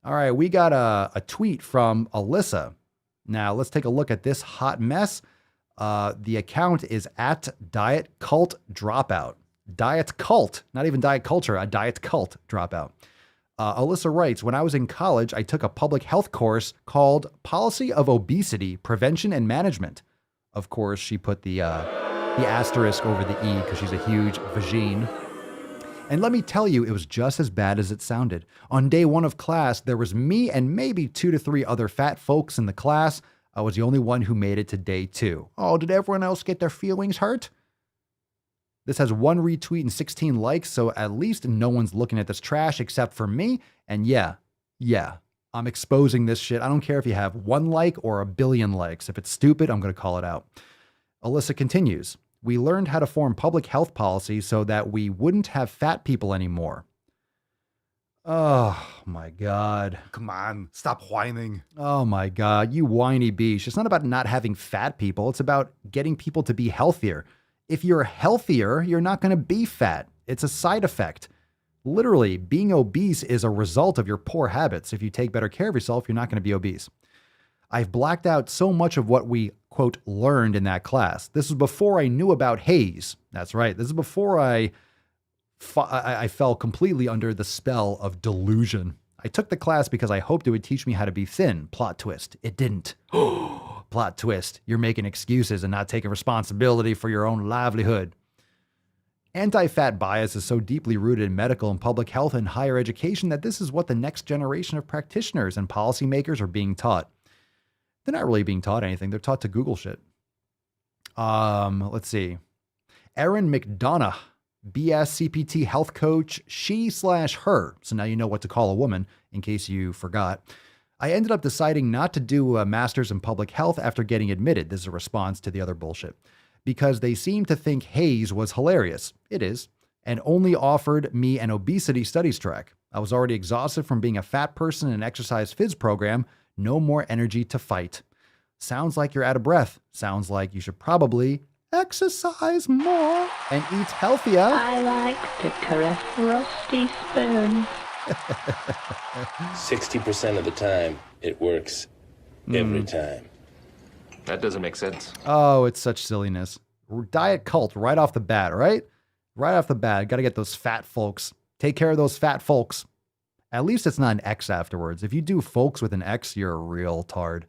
All right, we got a tweet from Alyssa. Now, let's take a look at this hot mess. The account is at Diet Cult Dropout. Diet Cult, not even Diet Culture, a Diet Cult Dropout. Alyssa writes, when I was in college, I took a public health course called Policy of Obesity, Prevention and Management. Of course, she put the asterisk over the E because she's a huge vagine. And let me tell you, it was just as bad as it sounded. On day one of class, there was me and maybe 2 to 3 other fat folks in the class. I was the only one who made it to day 2. Oh, did everyone else get their feelings hurt? This has 1 retweet and 16 likes, so at least no one's looking at this trash except for me. And yeah, I'm exposing this shit. I don't care if you have 1 like or 1 billion likes. If it's stupid, I'm going to call it out. Alyssa continues. We learned how to form public health policy so that we wouldn't have fat people anymore. Oh my God. Come on, stop whining. Oh my God, you whiny beast. It's not about not having fat people. It's about getting people to be healthier. If you're healthier, you're not going to be fat. It's a side effect. Literally, being obese is a result of your poor habits. If you take better care of yourself, you're not going to be obese. I've blacked out so much of what we, quote, learned in that class. This was before I knew about Haze. That's right. This is before I fell completely under the spell of delusion. I took the class because I hoped it would teach me how to be thin. Plot twist. It didn't. Plot twist. You're making excuses and not taking responsibility for your own livelihood. Anti-fat bias is so deeply rooted in medical and public health and higher education that this is what the next generation of practitioners and policymakers are being taught. They're not really being taught anything. They're taught to Google shit. Let's see. Erin McDonough, BS CPT health coach, she/her. So now you know what to call a woman in case you forgot. I ended up deciding not to do a master's in public health after getting admitted. This is a response to the other bullshit. Because they seemed to think Haze was hilarious. It is. And only offered me an obesity studies track. I was already exhausted from being a fat person in an exercise phys program. No more energy to fight. Sounds like you're out of breath. Sounds like you should probably exercise more and eat healthier. I like to caress rusty spoons. 60% of the time, it works every time. That doesn't make sense. Oh, it's such silliness. Diet cult right off the bat, right? Right off the bat. Got to get those fat folks. Take care of those fat folks. At least it's not an X afterwards. If you do folks with an X, you're a real tard.